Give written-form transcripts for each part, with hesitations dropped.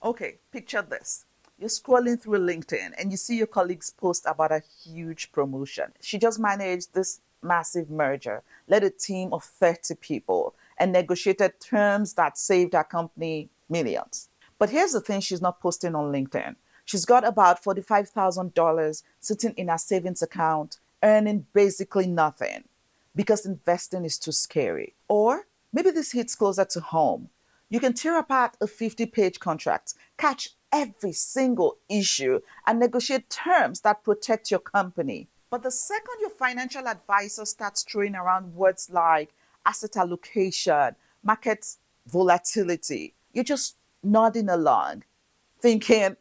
Okay, picture this. You're scrolling through LinkedIn and you see your colleagues post about a huge promotion. She just managed this massive merger, led a team of 30 people, and negotiated terms that saved her company millions. But here's the thing she's not posting on LinkedIn. She's got about $45,000 sitting in her savings account, earning basically nothing because investing is too scary. Or maybe this hits closer to home. You can tear apart a 50-page contract, catch every single issue, and negotiate terms that protect your company. But the second your financial advisor starts throwing around words like asset allocation, market volatility, you're just nodding along, thinking,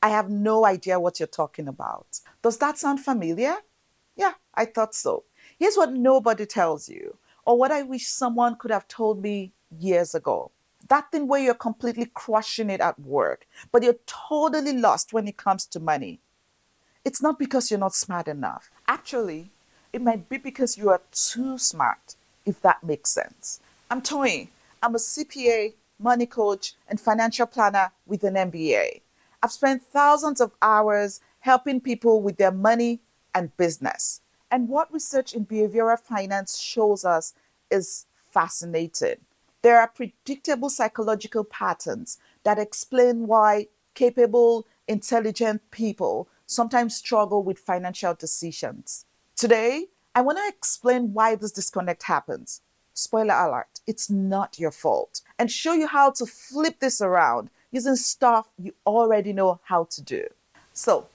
I have no idea what you're talking about. Does that sound familiar? Yeah, I thought so. Here's what nobody tells you, or what I wish someone could have told me years ago. That thing where you're completely crushing it at work, but you're totally lost when it comes to money. It's not because you're not smart enough. Actually, it might be because you are too smart, if that makes sense. I'm Toyin. I'm a CPA, money coach, and financial planner with an MBA. I've spent thousands of hours helping people with their money and business. And what research in behavioral finance shows us is fascinating. There are predictable psychological patterns that explain why capable, intelligent people sometimes struggle with financial decisions. Today, I want to explain why this disconnect happens. Spoiler alert, it's not your fault. And show you how to flip this around using stuff you already know how to do. So,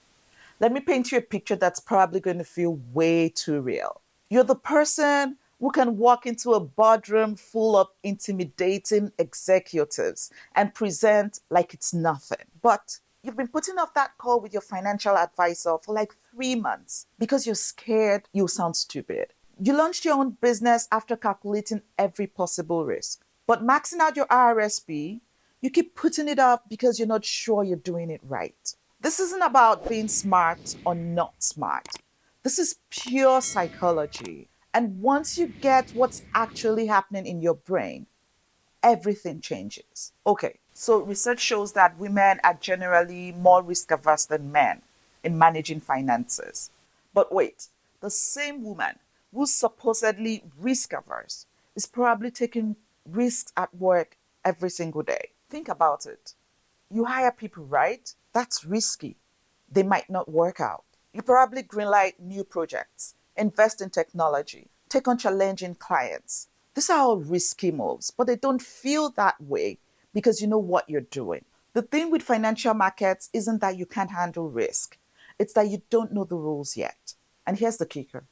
let me paint you a picture that's probably going to feel way too real. You're the person who can walk into a boardroom full of intimidating executives and present like it's nothing. But you've been putting off that call with your financial advisor for like 3 months because you're scared you'll sound stupid. You launched your own business after calculating every possible risk. But maxing out your RSP, you keep putting it off because you're not sure you're doing it right. This isn't about being smart or not smart. This is pure psychology. And once you get what's actually happening in your brain, everything changes. Okay, so research shows that women are generally more risk averse than men in managing finances. But wait, the same woman who's supposedly risk averse is probably taking risks at work every single day. Think about it. You hire people, right? That's risky. They might not work out. You probably greenlight new projects, invest in technology, take on challenging clients. These are all risky moves, but they don't feel that way because you know what you're doing. The thing with financial markets isn't that you can't handle risk, it's that you don't know the rules yet. And here's the kicker: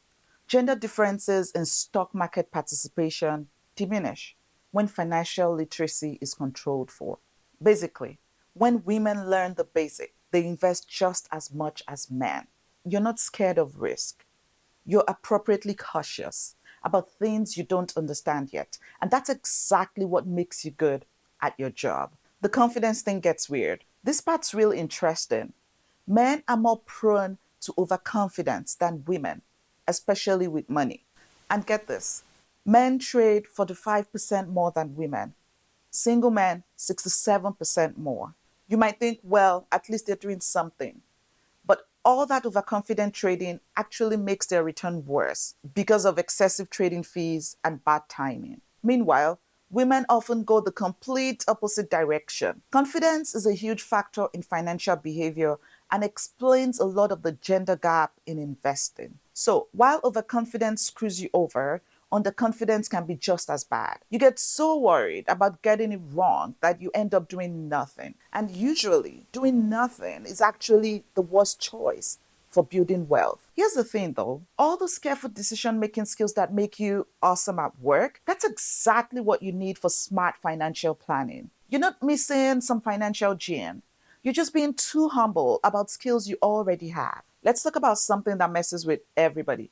gender differences in stock market participation diminish when financial literacy is controlled for. Basically, when women learn the basic, they invest just as much as men. You're not scared of risk. You're appropriately cautious about things you don't understand yet. And that's exactly what makes you good at your job. The confidence thing gets weird. This part's real interesting. Men are more prone to overconfidence than women, especially with money. And get this: men trade 45% more than women, single men 67% more. You might think, well, at least they're doing something. But all that overconfident trading actually makes their return worse because of excessive trading fees and bad timing. Meanwhile, women often go the complete opposite direction. Confidence is a huge factor in financial behavior and explains a lot of the gender gap in investing. So, while overconfidence screws you over, underconfidence can be just as bad. You get so worried about getting it wrong that you end up doing nothing. And usually, doing nothing is actually the worst choice for building wealth. Here's the thing though: all those careful decision making skills that make you awesome at work, that's exactly what you need for smart financial planning. You're not missing some financial gene. You're just being too humble about skills you already have. Let's talk about something that messes with everybody.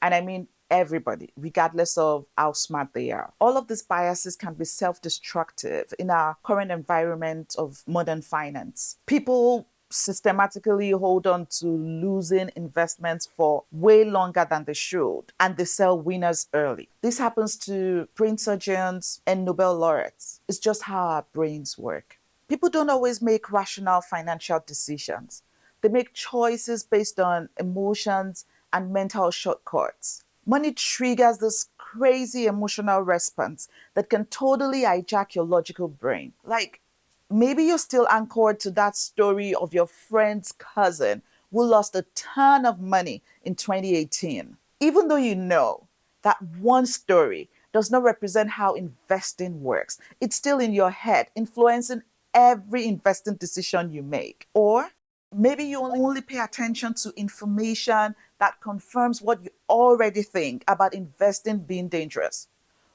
And I mean everybody, regardless of how smart they are. All of these biases can be self destructive in our current environment of modern finance. People systematically hold on to losing investments for way longer than they should, and they sell winners early. This happens to brain surgeons and Nobel laureates. It's just how our brains work. People don't always make rational financial decisions. They make choices based on emotions and mental shortcuts. Money triggers this crazy emotional response that can totally hijack your logical brain. Like, maybe you're still anchored to that story of your friend's cousin who lost a ton of money in 2018. Even though you know that one story does not represent how investing works, it's still in your head, influencing every investing decision you make. Or maybe you only pay attention to information that confirms what you already think about investing being dangerous,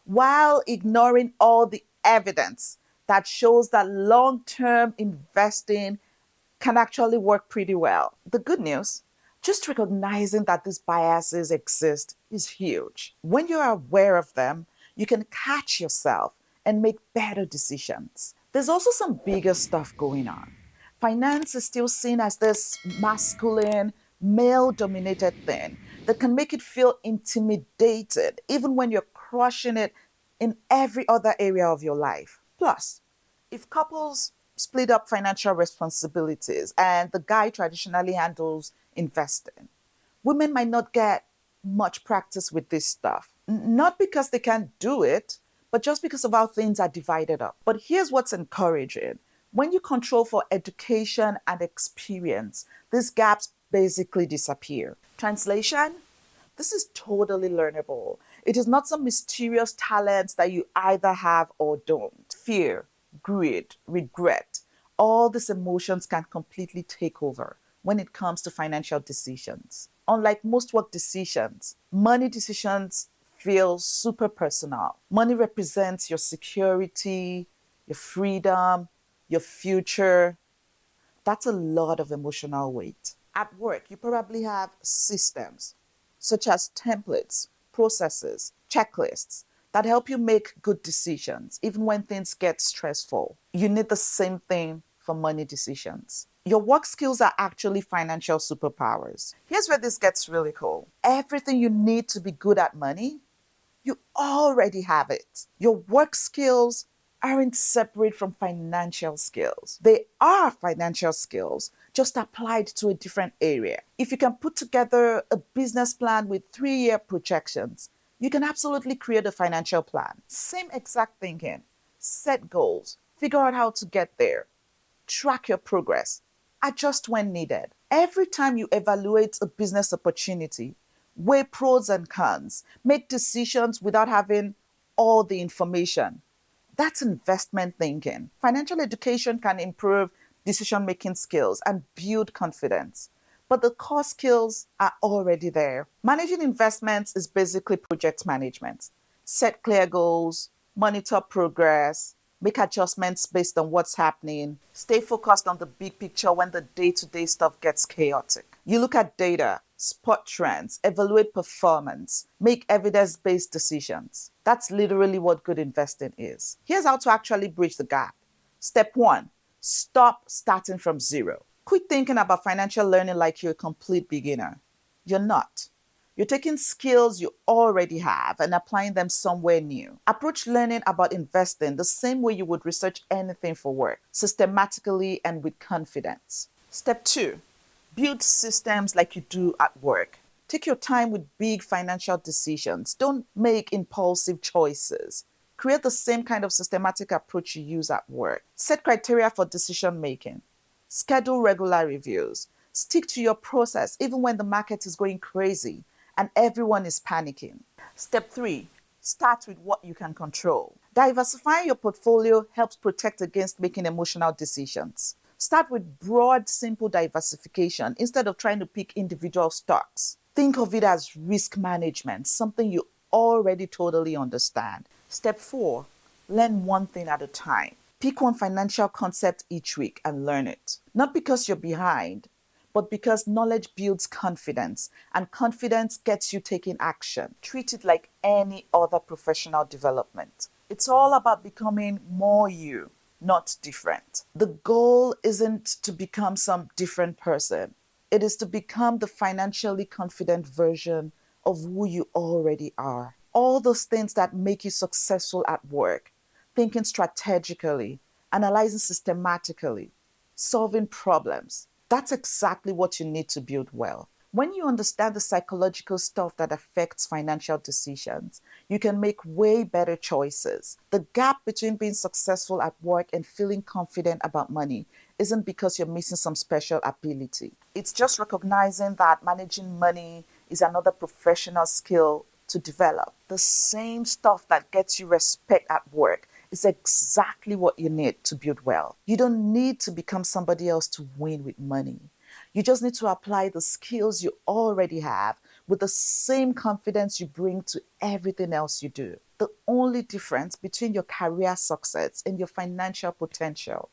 while ignoring all the evidence that shows that long term investing can actually work pretty well. The good news, just recognizing that these biases exist is huge. When you're aware of them, you can catch yourself and make better decisions. There's also some bigger stuff going on. Finance is still seen as this masculine, male dominated thing that can make it feel intimidated, even when you're crushing it in every other area of your life. Plus, if couples split up financial responsibilities and the guy traditionally handles investing, women might not get much practice with this stuff. Not because they can't do it, but just because of how things are divided up. But here's what's encouraging. When you control for education and experience, these gaps basically disappear. Translation? This is totally learnable. It is not some mysterious talent that you either have or don't. Fear, greed, regret, all these emotions can completely take over when it comes to financial decisions. Unlike most work decisions, money decisions feel super personal. Money represents your security, your freedom, your future. That's a lot of emotional weight. At work, you probably have systems such as templates, processes, checklists that help you make good decisions, even when things get stressful. You need the same thing for money decisions. Your work skills are actually financial superpowers. Here's where this gets really cool. Everything you need to be good at money, you already have it. Your work skills aren't separate from financial skills. They are financial skills, just applied to a different area. If you can put together a business plan with 3-year projections, you can absolutely create a financial plan. Same exact thinking. Set goals, figure out how to get there, track your progress, adjust when needed. Every time you evaluate a business opportunity, weigh pros and cons, make decisions without having all the information. That's investment thinking. Financial education can improve decision-making skills and build confidence, but the core skills are already there. Managing investments is basically project management. Set clear goals, monitor progress, make adjustments based on what's happening, stay focused on the big picture when the day-to-day stuff gets chaotic. You look at data, spot trends, evaluate performance, make evidence-based decisions. That's literally what good investing is. Here's how to actually bridge the gap. Step 1, stop starting from zero. Quit thinking about financial learning like you're a complete beginner. You're not. You're taking skills you already have and applying them somewhere new. Approach learning about investing the same way you would research anything for work, systematically and with confidence. Step 2, build systems like you do at work. Take your time with big financial decisions. Don't make impulsive choices. Create the same kind of systematic approach you use at work. Set criteria for decision making. Schedule regular reviews. Stick to your process even when the market is going crazy and everyone is panicking. Step 3, start with what you can control. Diversifying your portfolio helps protect against making emotional decisions. Start with broad, simple diversification instead of trying to pick individual stocks. Think of it as risk management, something you already totally understand. Step 4, learn one thing at a time. Pick one financial concept each week and learn it. Not because you're behind, but because knowledge builds confidence, and confidence gets you taking action. Treat it like any other professional development. It's all about becoming more you, not different. The goal isn't to become some different person. It is to become the financially confident version of who you already are. All those things that make you successful at work, thinking strategically, analyzing systematically, solving problems. That's exactly what you need to build wealth. When you understand the psychological stuff that affects financial decisions, you can make way better choices. The gap between being successful at work and feeling confident about money isn't because you're missing some special ability. It's just recognizing that managing money is another professional skill to develop. The same stuff that gets you respect at work is exactly what you need to build wealth. You don't need to become somebody else to win with money. You just need to apply the skills you already have with the same confidence you bring to everything else you do. The only difference between your career success and your financial potential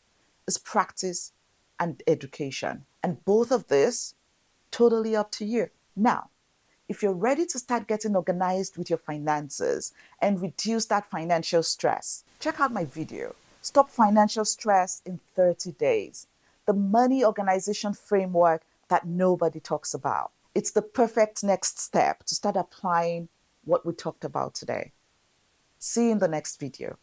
is practice and education. And both of this, totally up to you. Now, if you're ready to start getting organized with your finances and reduce that financial stress, check out my video, Stop Financial Stress in 30 Days, the money organization framework that nobody talks about. It's the perfect next step to start applying what we talked about today. See you in the next video.